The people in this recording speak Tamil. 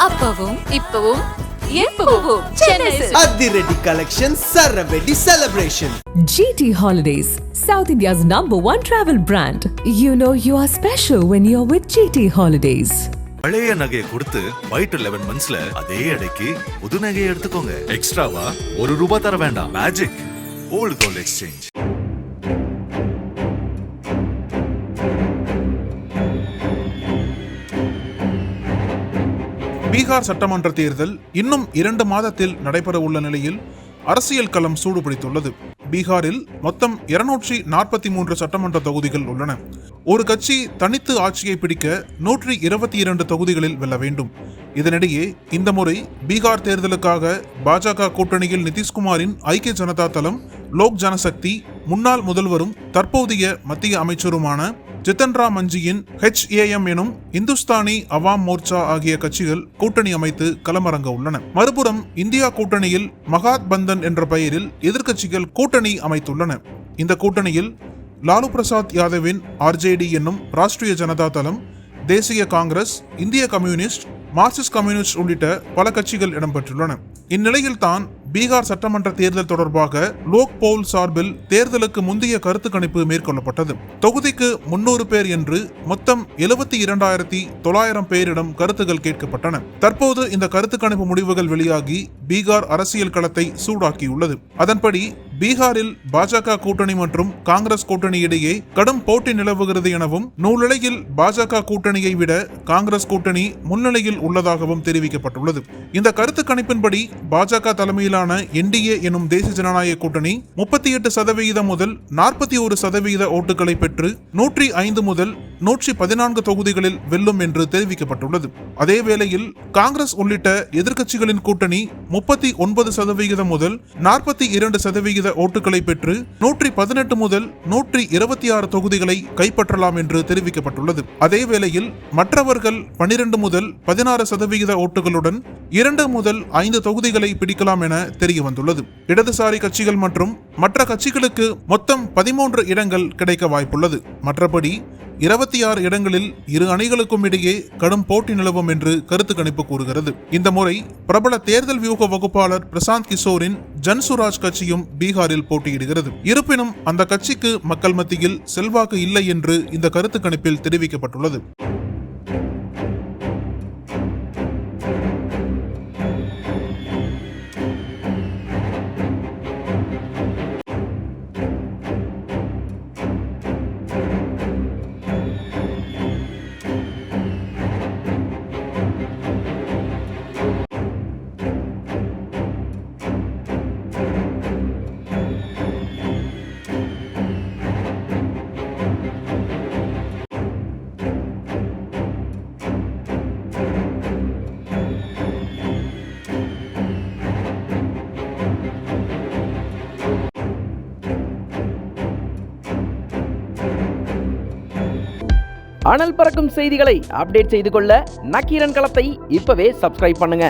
அப்பவும் இப்பவும் எப்பவும் சென்னை அதிரடி கலெக்ஷன் சரவெடி celebration. GT Holidays, South India's #1 travel brand. You know you are special when you're with GT Holidays. பழைய நகையை கொடுத்து வைட் 11 மந்த்ஸ்ல அதே அடைக்கு புது நகையை எடுத்துக்கோங்க. எக்ஸ்ட்ராவா ₹1 தர வேண்டாம். Magic old gold exchange. Bihar சட்டமன்ற தேர்தல் இன்னும் 2 மாதத்தில் நடைபெற உள்ள நிலையில் அரசியல் களம் சூடுபிடித்துள்ளது. பீகாரில் மொத்தம் 243 சட்டமன்ற தொகுதிகள் உள்ளன. ஒரு கட்சி தனித்து ஆட்சியை பிடிக்க 122 தொகுதிகளில் வெல்ல வேண்டும். இதனிடையே இந்த முறை பீகார் தேர்தலுக்காக பாஜக கூட்டணியில் நிதிஷ்குமாரின் ஐக்கிய ஜனதா தளம், லோக் ஜனசக்தி, முன்னாள் முதல்வரும் தற்போதைய மத்திய அமைச்சருமான ஜித்தன் ராம் மஞ்சியின் HAM எனும் இந்துஸ்தானி அவாம் மோர்ச்சா ஆகிய கட்சிகள் கூட்டணி அமைத்து களமிறங்க உள்ளன. மறுபுறம் இந்தியா கூட்டணியில் மகாத் பந்தன் என்ற பெயரில் எதிர்க்கட்சிகள் கூட்டணி அமைத்துள்ளன. இந்த கூட்டணியில் லாலு பிரசாத் யாதவின் RJD என்னும் ராஷ்டிரிய ஜனதா தளம், தேசிய காங்கிரஸ், இந்திய கம்யூனிஸ்ட், மார்க்சிஸ்ட் கம்யூனிஸ்ட் உள்ளிட்ட பல கட்சிகள் இடம்பெற்றுள்ளன. இந்நிலையில் தான் பீகார் சட்டமன்ற தேர்தல் தொடர்பாக லோக் போல் சார்பில் தேர்தலுக்கு முந்தைய கருத்து கணிப்பு மேற்கொள்ளப்பட்டது. தொகுதிக்கு 300 பேர் என்று மொத்தம் 72,900 பேரிடம் கருத்துகள் கேட்கப்பட்டன. தற்போது இந்த கருத்து கணிப்பு முடிவுகள் வெளியாகி பீகார் அரசியல் களத்தை சூடாக்கியுள்ளது. அதன்படி பீகாரில் பாஜக கூட்டணி மற்றும் காங்கிரஸ் கூட்டணி இடையே கடும் போட்டி நிலவுகிறது எனவும், நூலிழையில் பாஜக கூட்டணியை விட காங்கிரஸ் கூட்டணி முன்னிலையில் உள்ளதாகவும் தெரிவிக்கப்பட்டுள்ளது. இந்த கருத்து கணிப்பின்படி பாஜக தலைமையிலான NDA எனும் தேசிய ஜனநாயக கூட்டணி 38% முதல் 41% ஓட்டுகளை பெற்று 105 முதல் 114 தொகுதிகளில் வெல்லும் என்று தெரிவிக்கப்பட்டுள்ளது. அதேவேளையில் காங்கிரஸ் உள்ளிட்ட எதிர்க்கட்சிகளின் கூட்டணி 39% முதல் 42% ஓட்டுகளை பெற்று 118 முதல் 126 தொகுதிகளை கைப்பற்றலாம் என்று தெரிவிக்கப்பட்டுள்ளது. அதேவேளையில் மற்றவர்கள் 12 முதல் 16% ஓட்டுகளுடன் 2 முதல் 5 தொகுதிகளை பிடிக்கலாம் என தெரிய வந்துள்ளது. இடதுசாரி கட்சிகள் மற்றும் மற்ற கட்சிகளுக்கு மொத்தம் 13 இடங்கள் கிடைக்க வாய்ப்புள்ளது. மற்றபடி 26 இடங்களில் இரு அணிகளுக்கும் இடையே கடும் போட்டி நிலவும் என்று கருத்து கணிப்பு கூறுகிறது. இந்த முறை பிரபல தேர்தல் வியூக வகுப்பாளர் பிரசாந்த் கிஷோரின் ஜன்சுராஜ் கட்சியும் பீகாரில் போட்டியிடுகிறது. இருப்பினும் அந்த கட்சிக்கு மக்கள் மத்தியில் செல்வாக்கு இல்லை என்று இந்த கருத்து கணிப்பில் தெரிவிக்கப்பட்டுள்ளது. அனல் பறக்கும் செய்திகளை அப்டேட் செய்து கொள்ள நக்கீரன் களத்தை இப்பவே சப்ஸ்கிரைப் பண்ணுங்க.